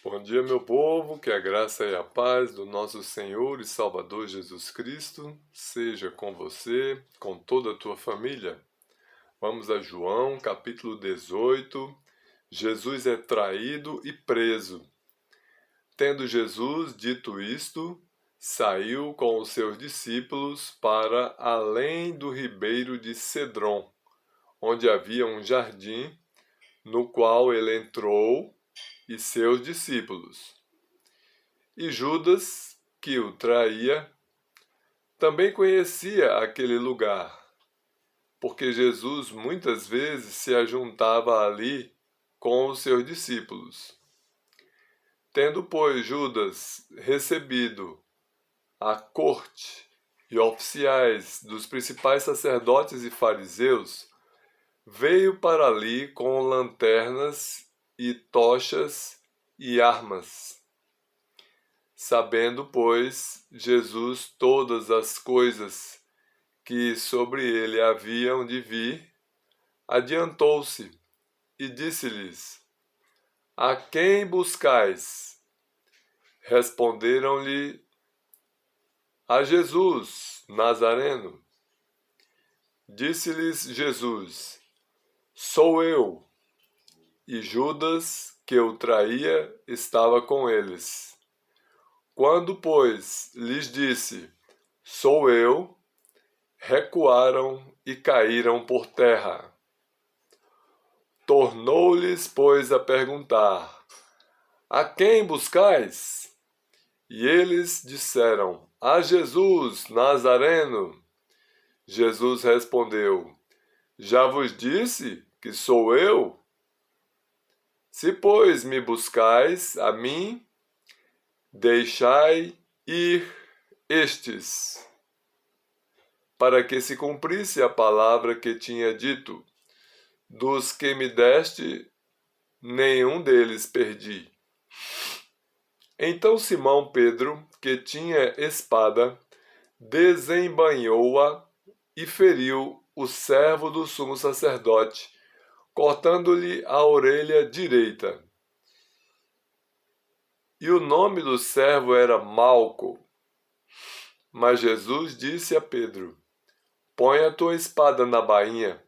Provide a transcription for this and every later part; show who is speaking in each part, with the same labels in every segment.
Speaker 1: Bom dia, meu povo, que a graça e a paz do nosso Senhor e Salvador Jesus Cristo seja com você, com toda a tua família. Vamos a João, capítulo 18. Jesus é traído e preso. Tendo Jesus dito isto, saiu com os seus discípulos para além do ribeiro de Cedron, onde havia um jardim, no qual ele entrou e seus discípulos. E Judas, que o traía, também conhecia aquele lugar, porque Jesus muitas vezes se ajuntava ali com os seus discípulos. Tendo, pois, Judas recebido a corte e oficiais dos principais sacerdotes e fariseus, veio para ali com lanternas e tochas e armas. Sabendo, pois, Jesus todas as coisas que sobre ele haviam de vir, adiantou-se e disse-lhes: A quem buscais? Responderam-lhe: A Jesus, Nazareno. Disse-lhes Jesus: Sou eu. E Judas, que o traía, estava com eles. Quando, pois, lhes disse: Sou eu, recuaram e caíram por terra. Tornou-lhes, pois, a perguntar: A quem buscais? E eles disseram: A Jesus, Nazareno. Jesus respondeu: Já vos disse que sou eu? Se, pois, me buscais a mim, deixai ir estes, para que se cumprisse a palavra que tinha dito: Dos que me deste, nenhum deles perdi. Então Simão Pedro, que tinha espada, desembainhou-a e feriu o servo do sumo sacerdote, cortando-lhe a orelha direita. E o nome do servo era Malco. Mas Jesus disse a Pedro: Põe a tua espada na bainha.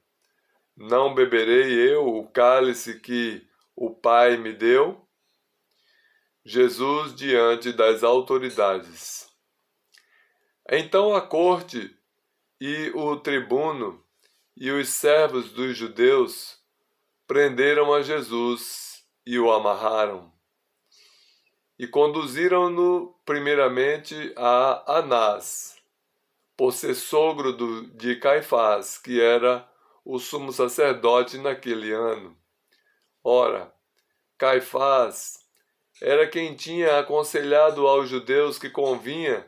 Speaker 1: Não beberei eu o cálice que o Pai me deu? Jesus diante das autoridades. Então a corte e o tribuno e os servos dos judeus prenderam a Jesus e o amarraram. E conduziram-no primeiramente a Anás, por ser sogro de Caifás, que era o sumo sacerdote naquele ano. Ora, Caifás era quem tinha aconselhado aos judeus que convinha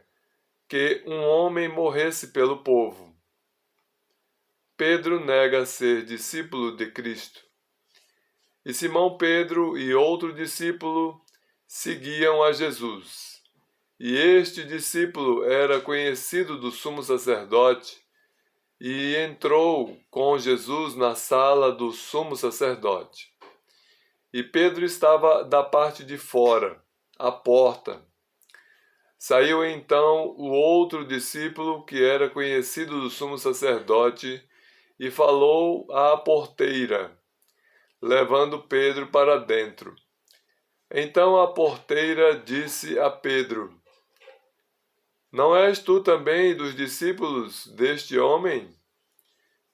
Speaker 1: que um homem morresse pelo povo. Pedro nega ser discípulo de Cristo. E Simão Pedro e outro discípulo seguiam a Jesus. E este discípulo era conhecido do sumo sacerdote e entrou com Jesus na sala do sumo sacerdote. E Pedro estava da parte de fora, à porta. Saiu então o outro discípulo, que era conhecido do sumo sacerdote, e falou à porteira, levando Pedro para dentro. Então a porteira disse a Pedro: Não és tu também dos discípulos deste homem?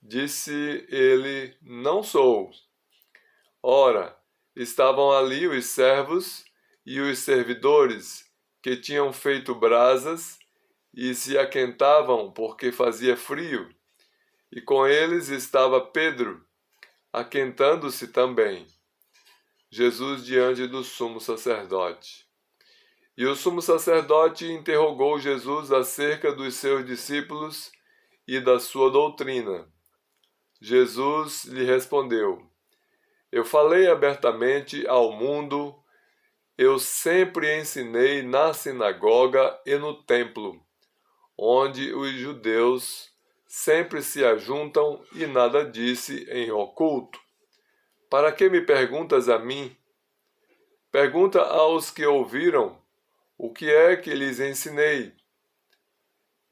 Speaker 1: Disse ele: Não sou. Ora, estavam ali os servos e os servidores, que tinham feito brasas e se aquentavam porque fazia frio, e com eles estava Pedro, aquentando-se também. Jesus diante do sumo sacerdote. E o sumo sacerdote interrogou Jesus acerca dos seus discípulos e da sua doutrina. Jesus lhe respondeu: Eu falei abertamente ao mundo, eu sempre ensinei na sinagoga e no templo, onde os judeus sempre se ajuntam, e nada disse em oculto. Para que me perguntas a mim? Pergunta aos que ouviram o que é que lhes ensinei.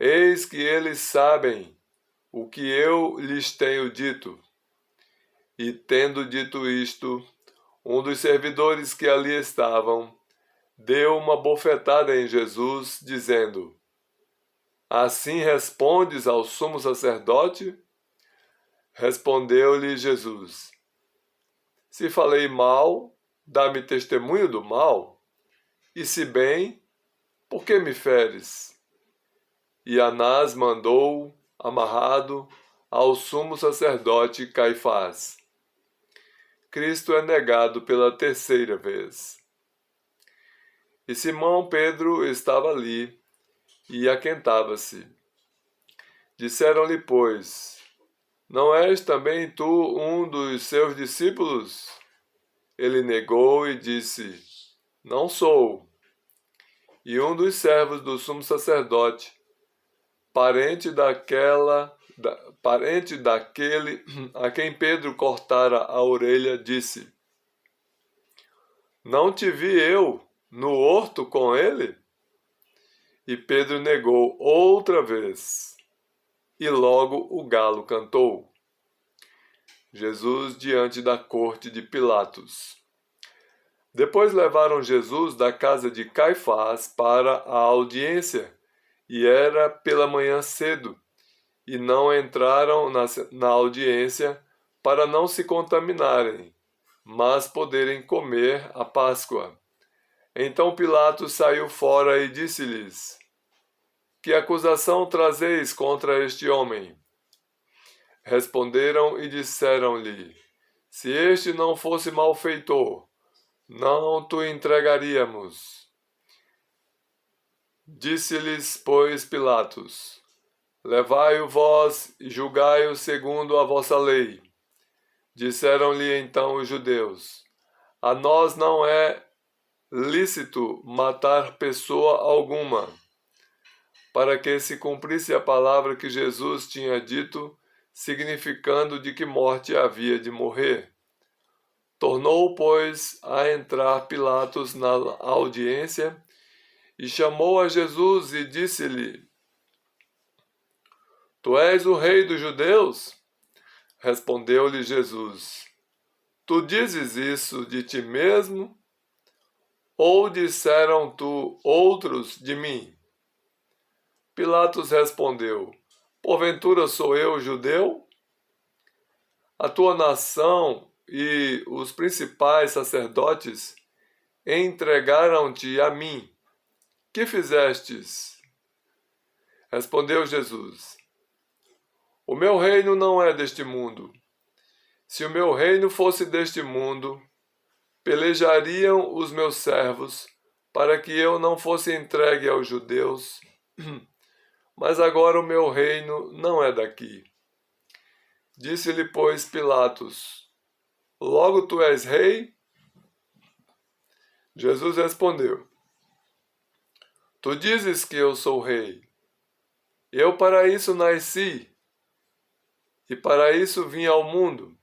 Speaker 1: Eis que eles sabem o que eu lhes tenho dito. E tendo dito isto, um dos servidores que ali estavam deu uma bofetada em Jesus, dizendo: Assim respondes ao sumo sacerdote? Respondeu-lhe Jesus: Se falei mal, dá-me testemunho do mal, e se bem, por que me feres? E Anás mandou amarrado ao sumo sacerdote Caifás. Cristo é negado pela terceira vez. E Simão Pedro estava ali e aquentava-se. Disseram-lhe, pois, não és também tu um dos seus discípulos? Ele negou e disse, não sou. E um dos servos do sumo sacerdote, parente daquele a quem Pedro cortara a orelha, disse, não te vi eu no horto com ele? E Pedro negou outra vez. E logo o galo cantou. Jesus diante da corte de Pilatos. Depois levaram Jesus da casa de Caifás para a audiência, e era pela manhã cedo, e não entraram na audiência para não se contaminarem, mas poderem comer a Páscoa. Então Pilatos saiu fora e disse-lhes, que acusação trazeis contra este homem? Responderam e disseram-lhe, se este não fosse malfeitor, não te entregaríamos. Disse-lhes, pois, Pilatos, levai-o vós e julgai-o segundo a vossa lei. Disseram-lhe então os judeus, a nós não é lícito matar pessoa alguma, para que se cumprisse a palavra que Jesus tinha dito, significando de que morte havia de morrer. Tornou, pois, a entrar Pilatos na audiência e chamou a Jesus e disse-lhe, Tu és o rei dos judeus? Respondeu-lhe Jesus, Tu dizes isso de ti mesmo? Ou disseram tu outros de mim? Pilatos respondeu, porventura sou eu judeu? A tua nação e os principais sacerdotes entregaram-te a mim. Que fizestes? Respondeu Jesus, o meu reino não é deste mundo. Se o meu reino fosse deste mundo, pelejariam os meus servos para que eu não fosse entregue aos judeus, mas agora o meu reino não é daqui. Disse-lhe, pois, Pilatos, logo tu és rei? Jesus respondeu, tu dizes que eu sou rei. Eu para isso nasci, e para isso vim ao mundo,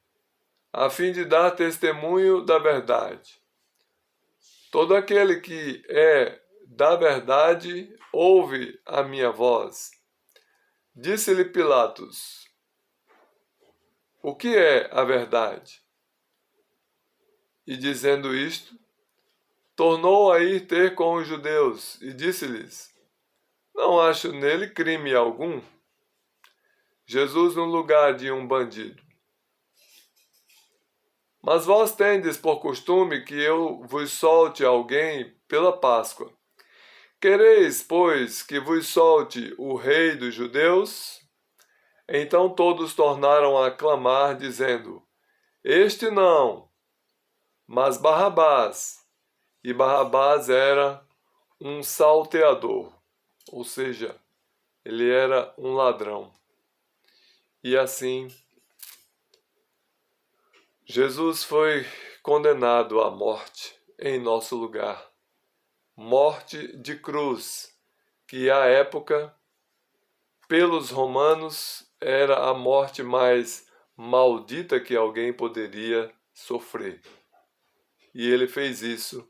Speaker 1: a fim de dar testemunho da verdade. Todo aquele que é da verdade ouve a minha voz. Disse-lhe Pilatos, o que é a verdade? E dizendo isto, tornou a ir ter com os judeus e disse-lhes, não acho nele crime algum. Jesus no lugar de um bandido. Mas vós tendes por costume que eu vos solte alguém pela Páscoa. Quereis, pois, que vos solte o rei dos judeus? Então todos tornaram a clamar, dizendo, este não, mas Barrabás. E Barrabás era um salteador, ou seja, ele era um ladrão. E assim, Jesus foi condenado à morte em nosso lugar. Morte de cruz, que à época, pelos romanos, era a morte mais maldita que alguém poderia sofrer. E ele fez isso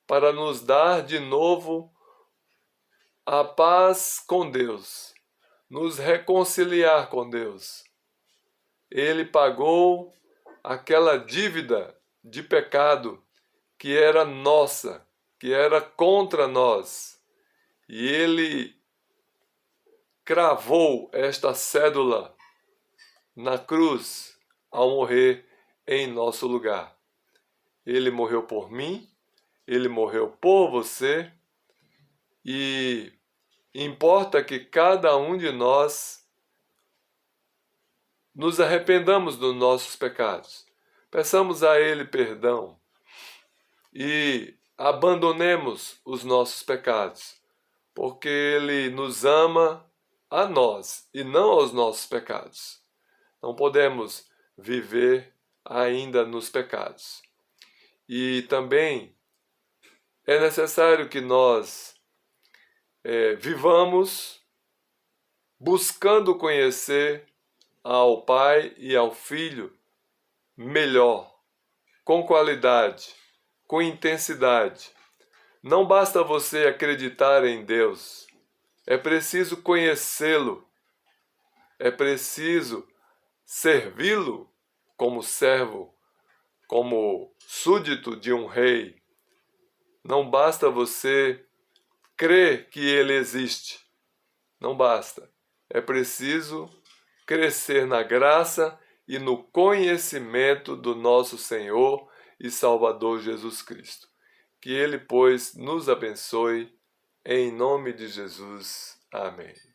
Speaker 1: para nos dar de novo a paz com Deus, nos reconciliar com Deus. Ele pagou aquela dívida de pecado que era nossa, que era contra nós. E ele cravou esta cédula na cruz ao morrer em nosso lugar. Ele morreu por mim, ele morreu por você, e importa que cada um de nós nos arrependamos dos nossos pecados, peçamos a ele perdão e abandonemos os nossos pecados, porque ele nos ama a nós e não aos nossos pecados. Não podemos viver ainda nos pecados. E também é necessário que nós vivamos buscando conhecer ao Pai e ao Filho melhor, com qualidade, com intensidade. Não basta você acreditar em Deus, é preciso conhecê-lo, é preciso servi-lo como servo, como súdito de um rei. Não basta você crer que ele existe, não basta. É preciso crescer na graça e no conhecimento do nosso Senhor e Salvador Jesus Cristo. Que ele, pois, nos abençoe, em nome de Jesus. Amém.